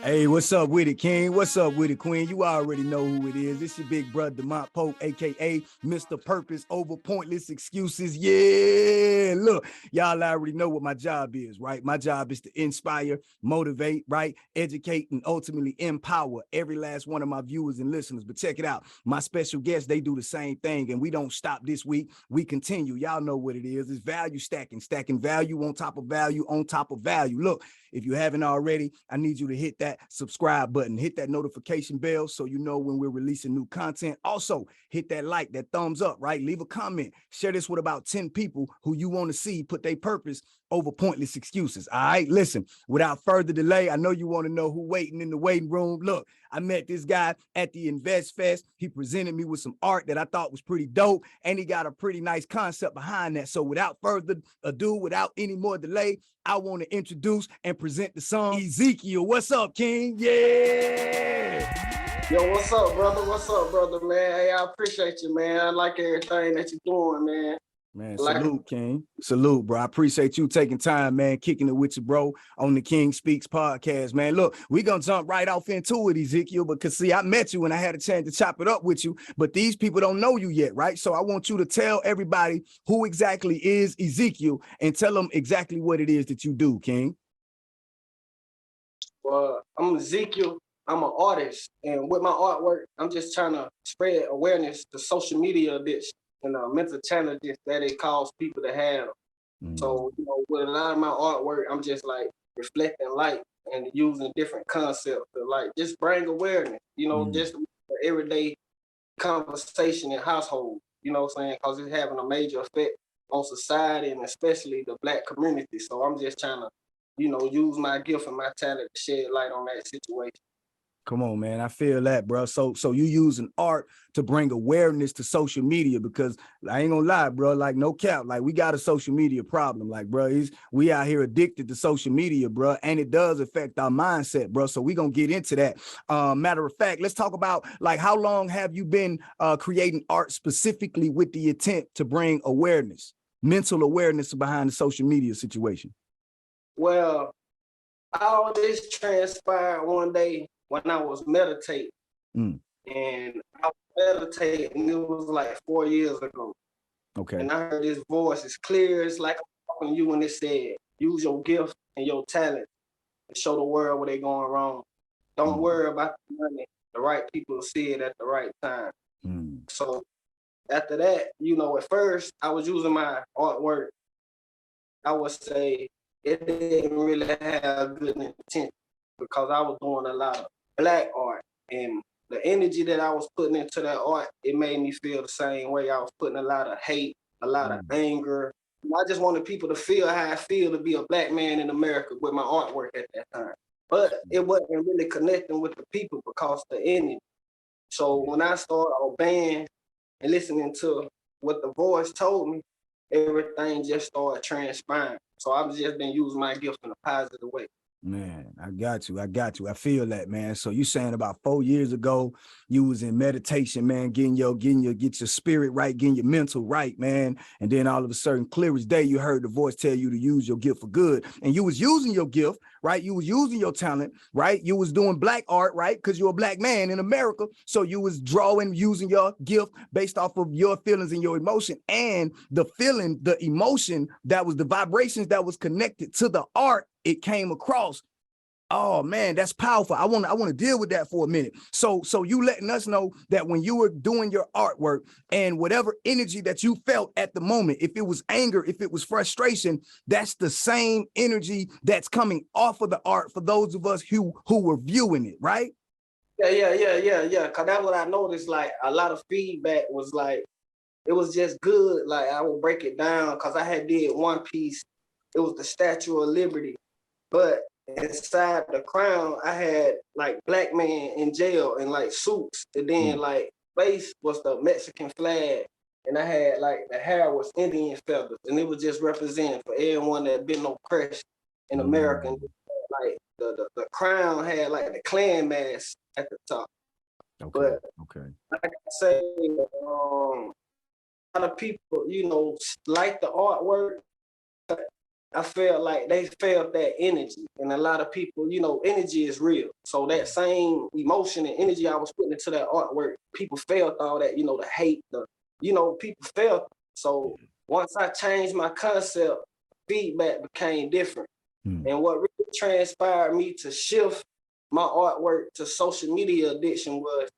Hey, what's up with it, King? What's up with it, Queen? You already know who it is. It's your big brother, Demont Pope, a.k.a. Mr. Purpose over pointless excuses. Yeah, look, y'all already know what my job is, right? My job is to inspire, motivate, right? Educate, and ultimately empower every last one of my viewers and listeners. But check it out. My special guests, they do the same thing, and we don't stop this week. We continue. Y'all know what it is. It's value stacking value on top of value on top of value. Look, if you haven't already, I need you to hit that subscribe button, hit that notification bell so you know when we're releasing new content. Also, hit that like, that thumbs up, right? Leave a comment. Share this with about 10 people who you want to see put their purpose over pointless excuses. All right, listen, without further delay, I know you want to know who waiting in the waiting room. Look, I met this guy at the Invest Fest. He presented me with some art that I thought was pretty dope, and he got a pretty nice concept behind that. So without further ado, without any more delay, I want to introduce and present the song Ezekiel. What's up, King? Yeah. Yo, what's up, brother? What's up, brother, man? Hey, I appreciate you, man. I like everything that you're doing, man. Man, salute, King. Salute, bro. I appreciate you taking time, man, kicking it with you, bro, on the King Speaks podcast, man. Look, we're going to jump right off into it, Ezekiel, because, see, I met you and I had a chance to chop it up with you, but these people don't know you yet, right? So I want you to tell everybody who exactly is Ezekiel and tell them exactly what it is that you do, King. Well, I'm Ezekiel. I'm an artist, and with my artwork, I'm just trying to spread awareness to social media addiction and mental challenges that it causes people to have. So, with a lot of my artwork, I'm just like reflecting light and using different concepts to like just bring awareness, just everyday conversation in household, you know what I'm saying? Because it's having a major effect on society and especially the Black community. So I'm just trying to, use my gift and my talent to shed light on that situation. Come on, man. I feel that, bro. So you using art to bring awareness to social media, because I ain't gonna lie, bro, like no cap, like we got a social media problem. Like, bro, we out here addicted to social media, bro, and it does affect our mindset, bro. So we gonna get into that. Matter of fact, let's talk about like how long have you been creating art specifically with the intent to bring awareness, mental awareness behind the social media situation? Well, all this transpired one day when I was meditating, and I was meditating, it was like 4 years ago. Okay. And I heard this voice, it's clear, it's like I'm talking to you, when it said, use your gift and your talent to show the world where they're going wrong. Don't worry about the money. The right people will see it at the right time. So after that, at first I was using my artwork, I would say it didn't really have good intent because I was doing a lot of Black art, and the energy that I was putting into that art, it made me feel the same way. I was putting a lot of hate, a lot of anger. I just wanted people to feel how I feel to be a Black man in America with my artwork at that time. But it wasn't really connecting with the people because of the energy. So when I started obeying and listening to what the voice told me, everything just started transpiring. So I've just been using my gift in a positive way. Man, I got you. I feel that, man. So you saying about 4 years ago, you was in meditation, man, get your spirit right, getting your mental right, man. And then all of a sudden, clear as day, you heard the voice tell you to use your gift for good. And you was using your gift, right? You was using your talent, right? You was doing Black art, right? Because you're a Black man in America. So you was drawing, using your gift based off of your feelings and your emotion, and the feeling, the emotion, that was the vibrations that was connected to the art it came across. Oh man, that's powerful. I want to deal with that for a minute. So you letting us know that when you were doing your artwork and whatever energy that you felt at the moment, if it was anger, if it was frustration, that's the same energy that's coming off of the art for those of us who were viewing it, right? Yeah. Cause that's what I noticed. Like a lot of feedback was like, it was just good. Like I would break it down because I had did one piece. It was the Statue of Liberty. But inside the crown, I had like Black men in jail in like suits. And then like base was the Mexican flag. And I had like the hair was Indian feathers. And it was just representing for everyone that had been oppressed in America. And like the crown had like the Klan mask at the top. Okay. But like I say, a lot of people, like the artwork. I felt like they felt that energy. And a lot of people, you know, energy is real. So that same emotion and energy I was putting into that artwork, people felt all that, you know, the hate, people felt. So once I changed my concept, feedback became different. And what really transpired me to shift my artwork to social media addiction was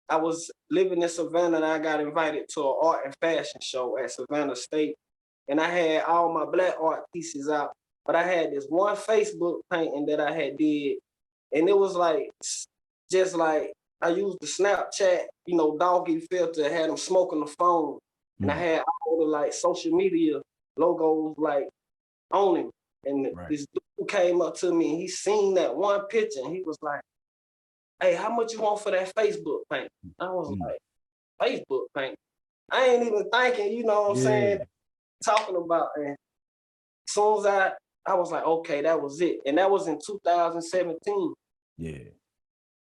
I was living in Savannah and I got invited to an art and fashion show at Savannah State. And I had all my black art pieces out, but I had this one Facebook painting that I had did, and it was like, just like I used the Snapchat, you know, doggy filter, had them smoking the phone, and I had all the like social media logos like on him. And this dude came up to me and he seen that one picture and he was like, "Hey, how much you want for that Facebook paint?" I was like, "Facebook paint?" I ain't even thinking, you know what I'm saying? Talking about, and as soon as I was like, okay, that was it. And that was in 2017. Yeah.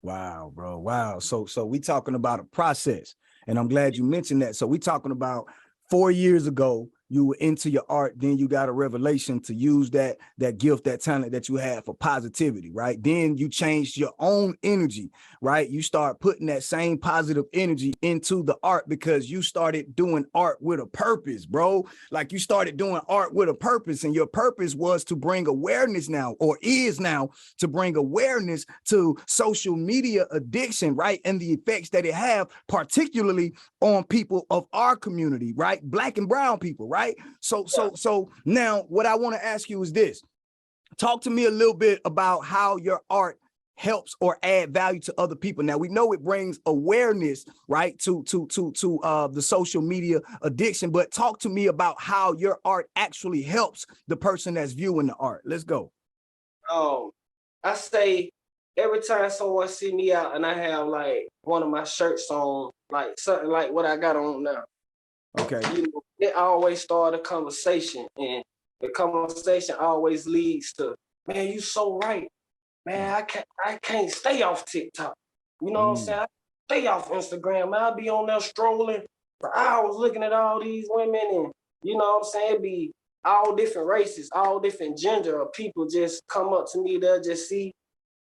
Wow, bro. Wow. So we talking about a process, and I'm glad you mentioned that. So we talking about 4 years ago, you were into your art, then you got a revelation to use that gift, that talent that you had for positivity, right? Then you changed your own energy, right? You start putting that same positive energy into the art because you started doing art with a purpose, bro. Like you started doing art with a purpose, and your purpose was to bring awareness now, or is now, to bring awareness to social media addiction, right? And the effects that it have, particularly on people of our community, right? Black and brown people, right? So now what I want to ask you is this. Talk to me a little bit about how your art helps or add value to other people. Now we know it brings awareness, right, to the social media addiction, but talk to me about how your art actually helps the person that's viewing the art. Let's go. I say every time someone see me out and I have like one of my shirts on, like something like what I got on now. Okay. You know, it always start a conversation, and the conversation always leads to, man, you so right. Man, I can't stay off TikTok. You know what I'm saying? I stay off Instagram. I'll be on there strolling for hours looking at all these women, and you know what I'm saying? It be all different races, all different gender of people just come up to me. They'll just see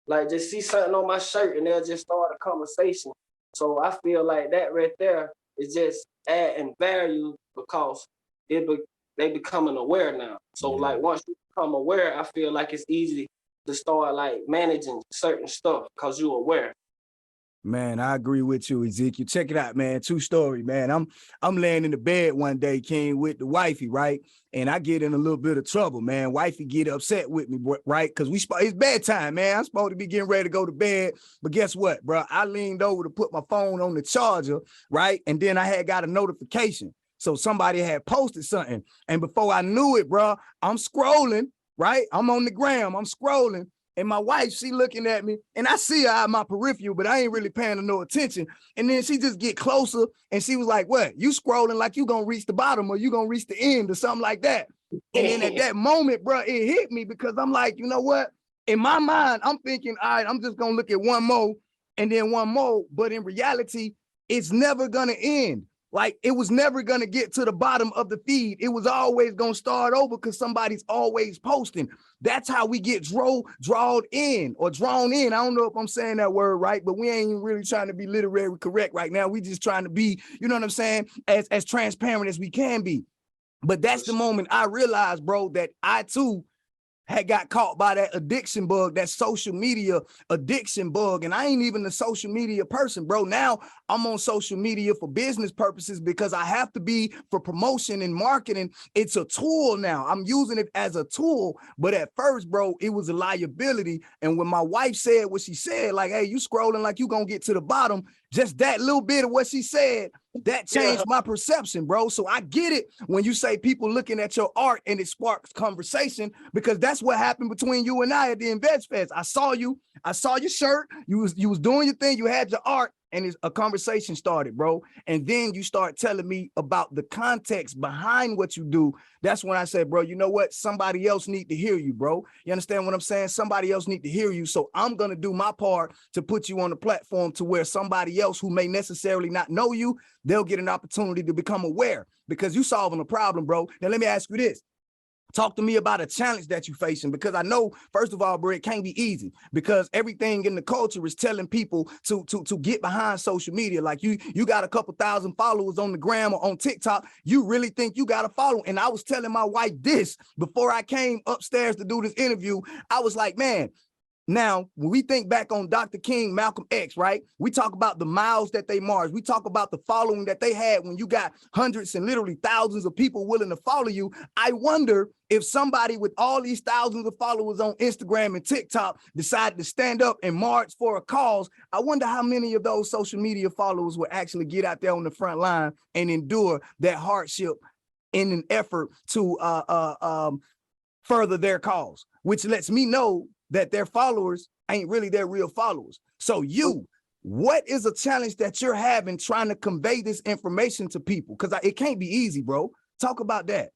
something on my shirt and they'll just start a conversation. So I feel like that right there is just adding value because they becoming aware now. So like once you become aware, I feel like it's easy to start like managing certain stuff because you're aware. Man, I agree with you, Ezekiel. Check it out, man. True story, man. I'm laying in the bed one day, King, with the wifey, right? And I get in a little bit of trouble, man. Wifey get upset with me, right? Because it's bedtime, man. I'm supposed to be getting ready to go to bed. But guess what, bro? I leaned over to put my phone on the charger, right? And then I had got a notification. So somebody had posted something. And before I knew it, bro, I'm scrolling, right? I'm on the gram, I'm scrolling. And my wife, she looking at me, and I see her out of my peripheral, but I ain't really paying her no attention. And then she just get closer, and she was like, "What? You scrolling like you gonna reach the bottom, or you gonna reach the end, or something like that?" And then at that moment, bro, it hit me because I'm like, you know what? In my mind, I'm thinking, all right, I'm just gonna look at one more, and then one more. But in reality, it's never gonna end. Like it was never gonna get to the bottom of the feed. It was always gonna start over because somebody's always posting. That's how we get drawn in. I don't know if I'm saying that word right, but we ain't really trying to be literary correct right now. We just trying to be, you know what I'm saying, as transparent as we can be. But that's the moment I realized, bro, that I too had got caught by that addiction bug, that social media addiction bug. And I ain't even a social media person, bro. Now I'm on social media for business purposes because I have to be for promotion and marketing. It's a tool now. I'm using it as a tool. But at first, bro, it was a liability. And when my wife said what she said, like, hey, you scrolling like you gonna get to the bottom, just that little bit of what she said, that changed my perception, bro. So I get it when you say people looking at your art and it sparks conversation, because that's what happened between you and I at the Invest Fest. I saw your shirt, you was doing your thing, you had your art, and a conversation started, bro. And then you start telling me about the context behind what you do. That's when I said, bro, you know what? Somebody else need to hear you, bro. You understand what I'm saying? Somebody else need to hear you. So I'm going to do my part to put you on the platform to where somebody else who may necessarily not know you, they'll get an opportunity to become aware because you solving a problem, bro. Now, let me ask you this. Talk to me about a challenge that you're facing, because I know, first of all, bro, it can't be easy because everything in the culture is telling people to get behind social media. Like you got a couple thousand followers on the gram or on TikTok. You really think you got a follow? And I was telling my wife this before I came upstairs to do this interview. I was like, man, now, when we think back on Dr. King, Malcolm X, right? We talk about the miles that they marched. We talk about the following that they had when you got hundreds and literally thousands of people willing to follow you. I wonder if somebody with all these thousands of followers on Instagram and TikTok decided to stand up and march for a cause. I wonder how many of those social media followers will actually get out there on the front line and endure that hardship in an effort to further their cause, which lets me know that their followers ain't really their real followers. So what is a challenge that you're having trying to convey this information to people? Because it can't be easy, bro. Talk about that.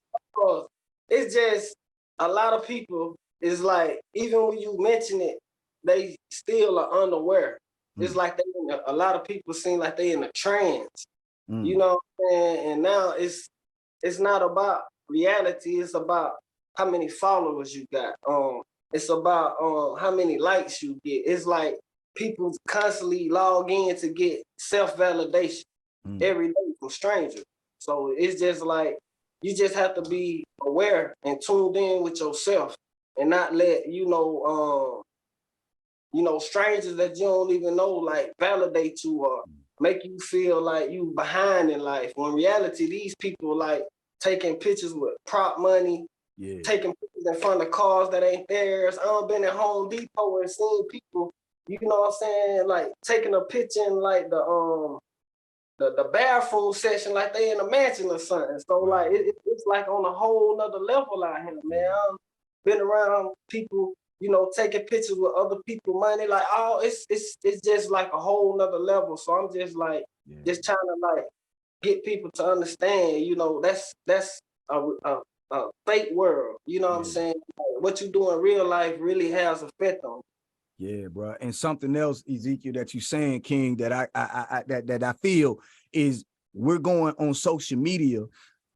It's just a lot of people is like, even when you mention it, they still are unaware. It's like a lot of people seem like they in a trance, you know what I'm saying? And now it's not about reality. It's about how many followers you got. It's about how many likes you get. It's like people constantly log in to get self-validation every day from strangers. So it's just like, you just have to be aware and tuned in with yourself and not let, strangers that you don't even know, like, validate you or make you feel like you behind in life. When in reality, these people like taking pictures with prop money, taking pictures in front of cars that ain't theirs. I've been at Home Depot and seen people, you know what I'm saying, like taking a picture in like the bathroom section, like they in a mansion or something. So like it's like on a whole nother level out here, man. I've been around people, taking pictures with other people money, like it's just like a whole nother level. So I'm just like just trying to like get people to understand, that's a fake world. You know what I'm saying? What you do in real life really has effect on you. Yeah, bro. And something else, Ezekiel, that you saying, King, that I feel is we're going on social media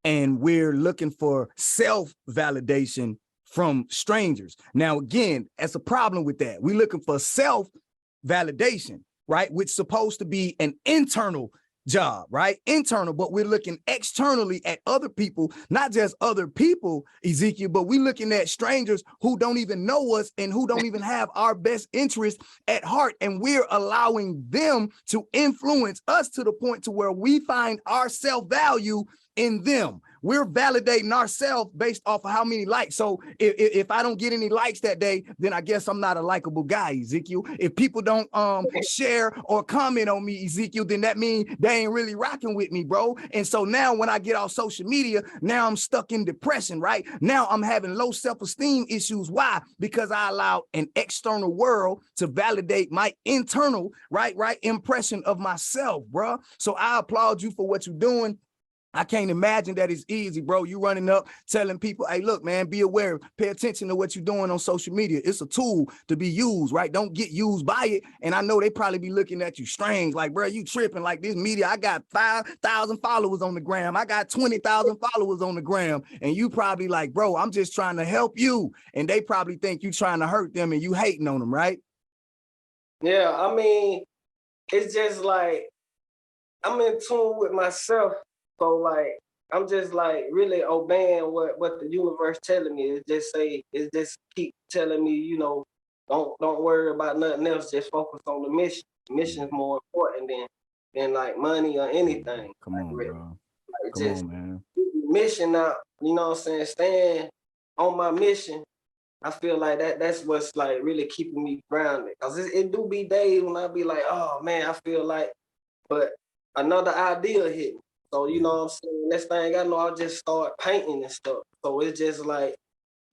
and we're looking for self-validation from strangers. Now, again, that's a problem with that. We're looking for self-validation, right? Which is supposed to be an internal job, right? Internal, but we're looking externally at other people, not just other people, Ezekiel, but we're looking at strangers who don't even know us and who don't even have our best interest at heart. And we're allowing them to influence us to the point to where we find our self-value in them. We're validating ourselves based off of how many likes. So if I don't get any likes that day, then I guess I'm not a likable guy, Ezekiel. If people don't share or comment on me, Ezekiel, then that means they ain't really rocking with me, bro. And so now when I get off social media, now I'm stuck in depression, right? Now I'm having low self-esteem issues. Why? Because I allowed an external world to validate my internal, right impression of myself, bro. So I applaud you for what you're doing. I can't imagine that it's easy, bro. You running up telling people, hey, look, man, be aware, pay attention to what you're doing on social media. It's a tool to be used, right? Don't get used by it. And I know they probably be looking at you strange, like, bro, you tripping. Like this media, I got 5,000 followers on the gram. I got 20,000 followers on the gram. And you probably like, bro, I'm just trying to help you. And they probably think you trying to hurt them and you hating on them, right? Yeah, I mean, it's just like, I'm in tune with myself. So like, I'm just like really obeying what the universe telling me. It's just keep telling me, don't worry about nothing else. Just focus on the mission. The mission is more important than like money or anything. Come on, bro. Like, Come on, man. Mission out, you know what I'm saying? Staying on my mission. I feel like that's what's like really keeping me grounded. Cause it do be days when I be like, oh man, I feel like, but another idea hit me. So, you know what I'm saying? Next thing I know, I'll just start painting and stuff. So it's just like,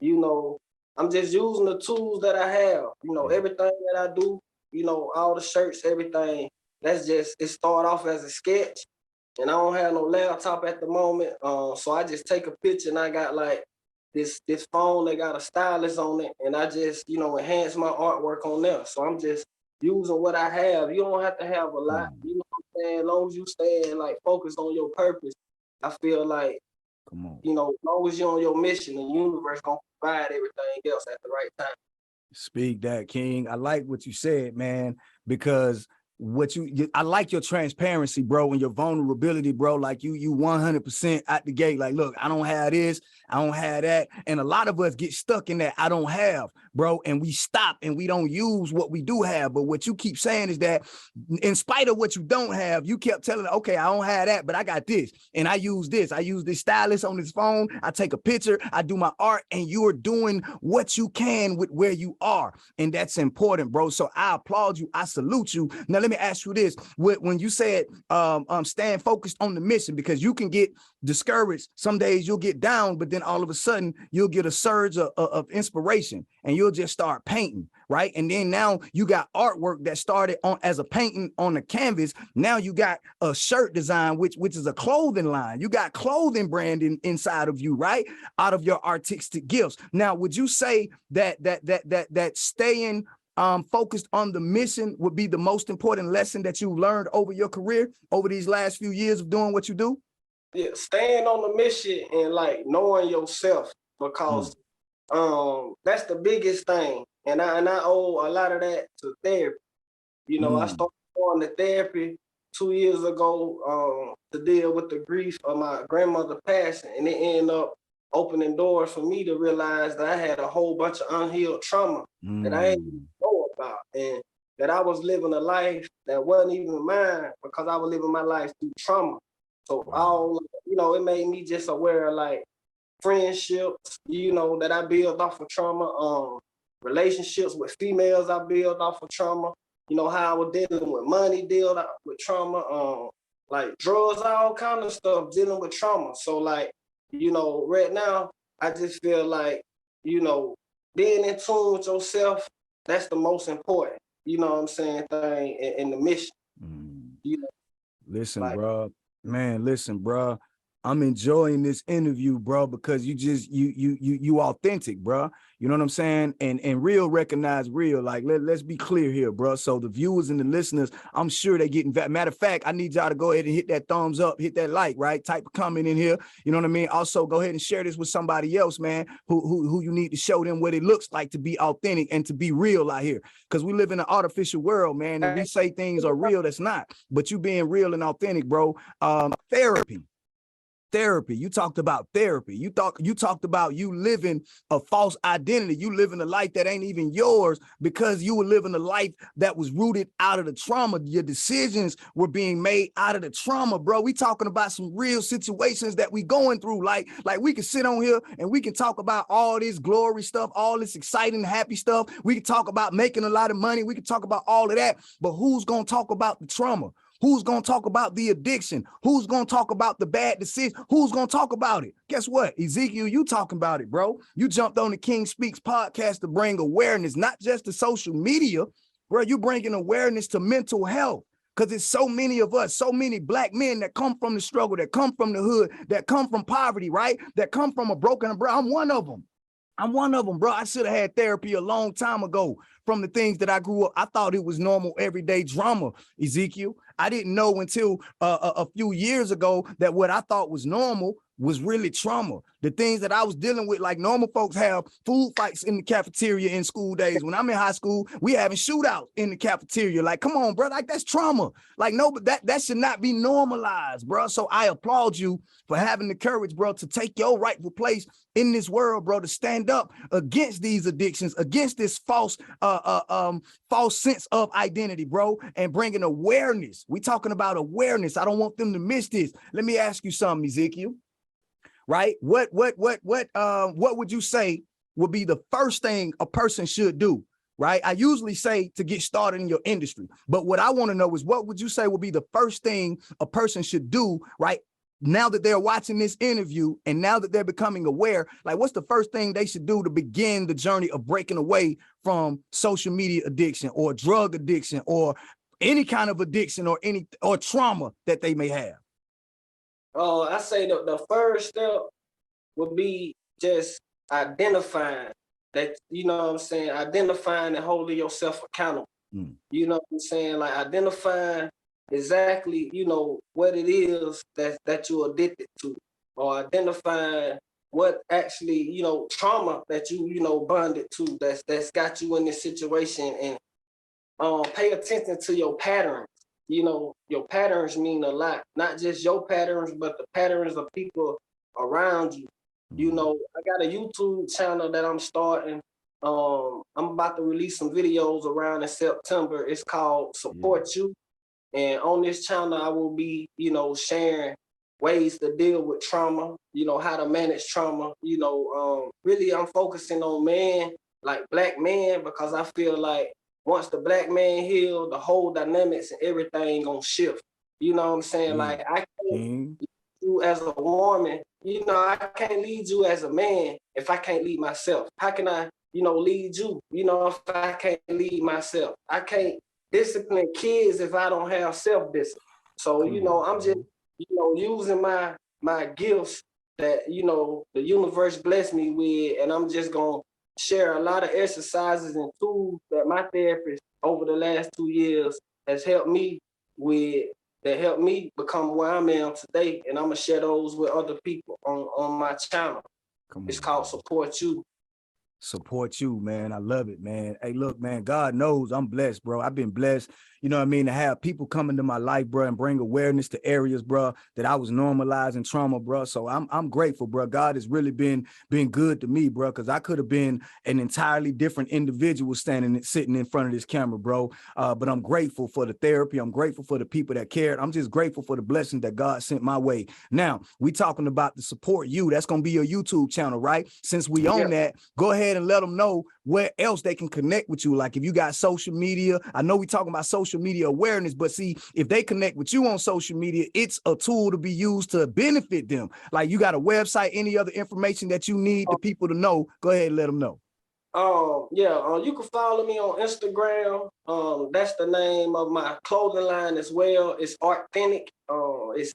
I'm just using the tools that I have. Everything that I do, all the shirts, everything, it start off as a sketch. And I don't have no laptop at the moment. So I just take a picture and I got like this phone that got a stylus on it. And I just, enhance my artwork on there. So I'm just using what I have. You don't have to have a lot. You know what I'm saying? As long as you stay and like focus on your purpose, I feel like Come on. You know, as long as you're on your mission, the universe gonna provide everything else at the right time. Speak that, King. I like what you said, man, because I like your transparency, bro, and your vulnerability, bro. Like you 100% out the gate. Like, look, I don't have this, I don't have that. And a lot of us get stuck in that I don't have, bro. And we stop and we don't use what we do have. But what you keep saying is that in spite of what you don't have, you kept telling, okay, I don't have that, but I got this. And I use this. I use this stylus on this phone. I take a picture, I do my art, and you are doing what you can with where you are. And that's important, bro. So I applaud you. I salute you. Now, let me ask you this. When you said stand focused on the mission, because you can get discouraged. Some days you'll get down, but then all of a sudden you'll get a surge of inspiration and you'll just start painting, right? And then now you got artwork that started on as a painting on the canvas. Now you got a shirt design, which is a clothing line. You got clothing branding inside of you, right? Out of your artistic gifts. Now, would you say that staying focused on the mission would be the most important lesson that you learned over your career, over these last few years of doing what you do? Yeah, staying on the mission and like knowing yourself, because that's the biggest thing. And I owe a lot of that to therapy. You know, I started going to therapy 2 years ago to deal with the grief of my grandmother passing, and it ended up opening doors for me to realize that I had a whole bunch of unhealed trauma that I didn't know about, and that I was living a life that wasn't even mine because I was living my life through trauma. So you know, it made me just aware of like friendships, you know, that I built off of trauma, relationships with females I built off of trauma, you know, how I was dealing with money, dealing with trauma, like drugs, all kind of stuff, dealing with trauma. So like, you know, right now, I just feel like, you know, being in tune with yourself, that's the most important, you know what I'm saying, thing in the mission. You know, Listen, like, bro, man, listen, bro. I'm enjoying this interview, bro, because you authentic, bro. You know what I'm saying? And real recognize real. Like, let's be clear here, bro. So the viewers and the listeners, I'm sure they getting that. Matter of fact, I need y'all to go ahead and hit that thumbs up, hit that like, right? Type a comment in here. You know what I mean? Also, go ahead and share this with somebody else, man, who you need to show them what it looks like to be authentic and to be real out here. Because we live in an artificial world, man, and we say things are real that's not. But you being real and authentic, bro. Therapy. You talked about therapy. You talked about you living a false identity. You living a life that ain't even yours because you were living a life that was rooted out of the trauma. Your decisions were being made out of the trauma, bro. We talking about some real situations that we going through. Like we can sit on here and we can talk about all this glory stuff, all this exciting, happy stuff. We can talk about making a lot of money. We can talk about all of that. But who's going to talk about the trauma? Who's going to talk about the addiction? Who's going to talk about the bad decision? Who's going to talk about it? Guess what? Ezekiel, you talking about it, bro. You jumped on the King Speaks podcast to bring awareness, not just to social media, bro. You bringing awareness to mental health. Because it's so many of us, so many black men that come from the struggle, that come from the hood, that come from poverty, right? That come from a broken umbrella. I'm one of them. Bro. I should have had therapy a long time ago from the things that I grew up. I thought it was normal, everyday drama, Ezekiel. I didn't know until a few years ago that what I thought was normal was really trauma. The things that I was dealing with, like normal folks have food fights in the cafeteria in school days. When I'm in high school, we having shootouts in the cafeteria. Like, come on, bro, like that's trauma. Like, no, but that should not be normalized, bro. So I applaud you for having the courage, bro, to take your rightful place in this world, bro, to stand up against these addictions, against this false sense of identity, bro, and bringing awareness. We talking about awareness. I don't want them to miss this. Let me ask you something, Ezekiel. Right? What would you say would be the first thing a person should do? Right? I usually say to get started in your industry, but what I want to know is what would you say would be the first thing a person should do, right? Now that they're watching this interview and now that they're becoming aware, like what's the first thing they should do to begin the journey of breaking away from social media addiction or drug addiction or any kind of addiction or trauma that they may have? I say the first step would be just identifying that, you know what I'm saying, identifying and holding yourself accountable. You know what I'm saying? Like identifying exactly, you know, what it is that you're addicted to. or identifying what actually, you know, trauma that you know, bonded to, that's got you in this situation, and pay attention to your patterns. You know, your patterns mean a lot, not just your patterns, but the patterns of people around you. You know, I got a YouTube channel that I'm starting. I'm about to release some videos around in September. It's called Support You. And on this channel, I will be, you know, sharing ways to deal with trauma, you know, how to manage trauma. You know, really I'm focusing on men, like Black men, because I feel like once the Black man heal, the whole dynamics and everything gonna shift. You know what I'm saying? Like, I can't lead you as a woman, you know, I can't lead you as a man if I can't lead myself. How can I, you know, lead you, you know, if I can't lead myself? I can't discipline kids if I don't have self-discipline. So, you know, I'm just, you know, using my gifts that, you know, the universe blessed me with, and I'm just gonna share a lot of exercises and tools that my therapist over the last 2 years has helped me with, that helped me become where I am today. And I'm gonna share those with other people on my channel. It's called Support You. Support You, man. I love it, man. Hey, look, man, God knows I'm blessed, bro. I've been blessed, you know what I mean, to have people come into my life, bro, and bring awareness to areas, bro, that I was normalizing trauma, bro. So I'm grateful, bro. God has really been good to me, bro, because I could have been an entirely different individual sitting in front of this camera, bro. But I'm grateful for the therapy. I'm grateful for the people that cared. I'm just grateful for the blessings that God sent my way. Now, we talking about the Support You. That's going to be your YouTube channel, right? Since we own that, go ahead and let them know where else they can connect with you. Like if you got social media, I know we talking about social media awareness, but see, if they connect with you on social media, it's a tool to be used to benefit them. Like you got a website, any other information that you need the people to know, go ahead and let them know. You can follow me on Instagram. That's the name of my clothing line as well. It's Arthentic. It's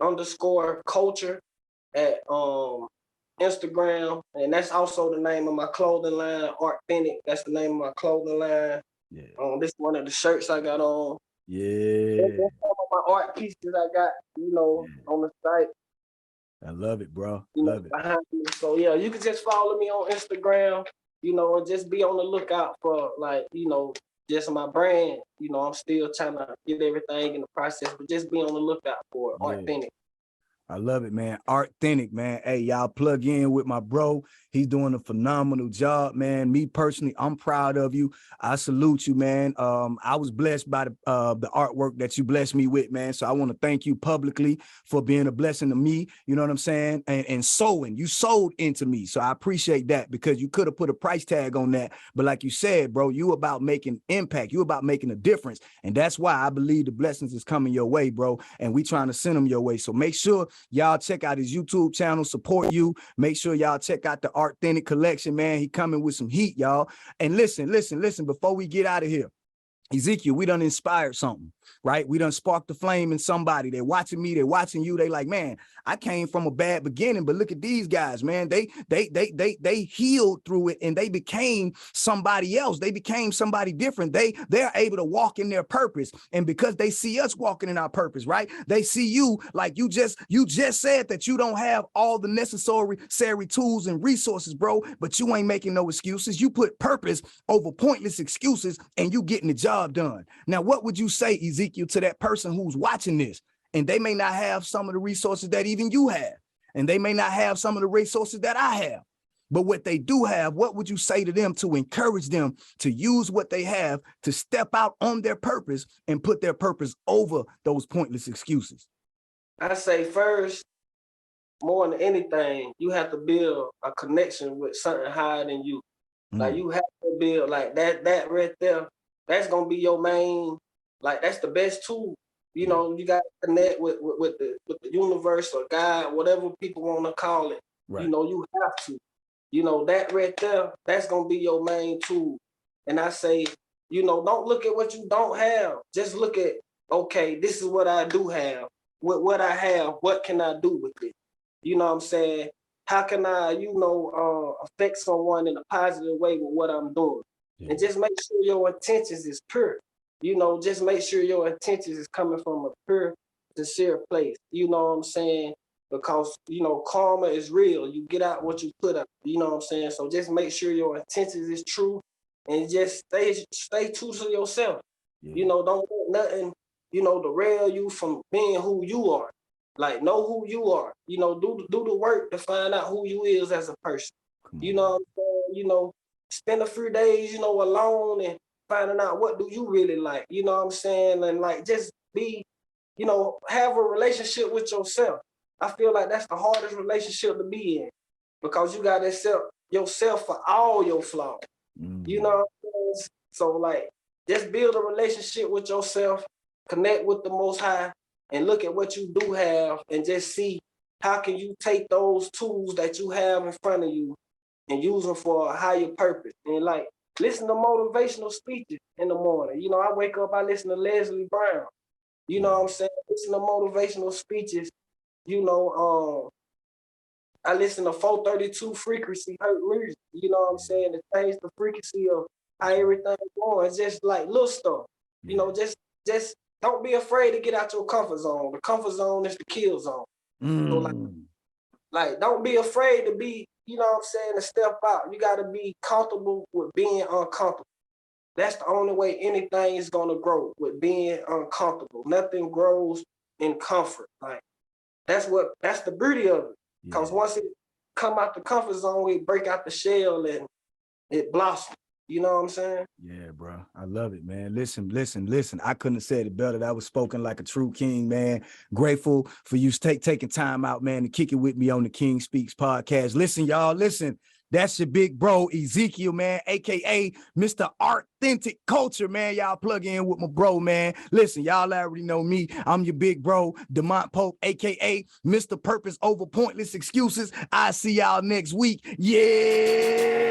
ARTHENTYK_culture at Instagram, and that's also the name of my clothing line, Arthentic. That's the name of my clothing line. This is one of the shirts I got on. That's some of my art pieces I got, you know, on the site. I love it, bro. Love it. Behind me. So yeah, you can just follow me on Instagram, you know, and just be on the lookout for, like, you know, just my brand. You know, I'm still trying to get everything in the process, but just be on the lookout for Arthentic. I love it, man. Arthentic, man. Hey, y'all plug in with my bro. He's doing a phenomenal job, man. Me personally, I'm proud of you. I salute you, man. I was blessed by the artwork that you blessed me with, man. So I want to thank you publicly for being a blessing to me. You know what I'm saying? And sowing. You sold into me. So I appreciate that, because you could have put a price tag on that. But like you said, bro, you about making impact. You about making a difference. And that's why I believe the blessings is coming your way, bro. And we trying to send them your way. So make sure y'all check out his YouTube channel, Support You. Make sure y'all check out the Arthentic collection, man. He coming with some heat, y'all. And listen, before we get out of here, Ezekiel, we done inspired something, right? We done sparked the flame in somebody. They're watching me, they're watching you. They like, man, I came from a bad beginning, but look at these guys, man. They healed through it, and they became somebody else. They became somebody different. They're able to walk in their purpose. And because they see us walking in our purpose, right? They see you, like you just said that you don't have all the necessary tools and resources, bro, but you ain't making no excuses. You put purpose over pointless excuses, and you getting the job done. Now, what would you say, Ezekiel, to that person who's watching this, and they may not have some of the resources that even you have, and they may not have some of the resources that I have, but what they do have, what would you say to them to encourage them to use what they have to step out on their purpose and put their purpose over those pointless excuses? I say first, more than anything, you have to build a connection with something higher than you. Like, you have to build, like, that right there. That's gonna be your main, like, that's the best tool. You know, you got to connect with the universe or God, whatever people want to call it. Right. You know, you have to. You know, that right there, that's gonna be your main tool. And I say, you know, don't look at what you don't have. Just look at, okay, this is what I do have. With what I have, what can I do with it? You know what I'm saying? How can I, you know, affect someone in a positive way with what I'm doing? And just make sure your intentions is pure. You know, just make sure your intentions is coming from a pure, sincere place. You know what I'm saying? Because, you know, karma is real. You get out what you put up. You know what I'm saying? So just make sure your intentions is true and just stay true to yourself. Yeah. You know, don't let nothing, you know, derail you from being who you are. Like, know who you are. You know, do the work to find out who you is as a person. You know what I'm saying? You know, spend a few days, you know, alone and finding out what do you really like. You know what I'm saying? And like just be, you know, have a relationship with yourself. I feel like that's the hardest relationship to be in because you got to accept yourself for all your flaws. You know what I'm saying? So like just build a relationship with yourself, connect with the Most High, and look at what you do have and just see how can you take those tools that you have in front of you and use them for a higher purpose. And like listen to motivational speeches in the morning. You know, I wake up, I listen to Leslie Brown. You know what I'm saying? Listen to motivational speeches. You know, I listen to 432 frequency hurt music. You know what I'm saying? To change the frequency of how everything's going. It's just like little stuff. You know, just don't be afraid to get out your comfort zone. The comfort zone is the kill zone. So like don't be afraid to be, you know what I'm saying, to step out. You gotta be comfortable with being uncomfortable. That's the only way anything is gonna grow, with being uncomfortable. Nothing grows in comfort. Like that's the beauty of it. Because once it come out the comfort zone, it break out the shell and it blossoms. You know what I'm saying? Yeah, bro. I love it, man. Listen. I couldn't have said it better. That was spoken like a true king, man. Grateful for you taking time out, man, to kick it with me on the King Speaks podcast. Listen, y'all, listen. That's your big bro, Ezekiel, man, a.k.a. Mr. Authentic Culture, man. Y'all plug in with my bro, man. Listen, y'all already know me. I'm your big bro, Demont Pope, a.k.a. Mr. Purpose Over Pointless Excuses. I see y'all next week. Yeah.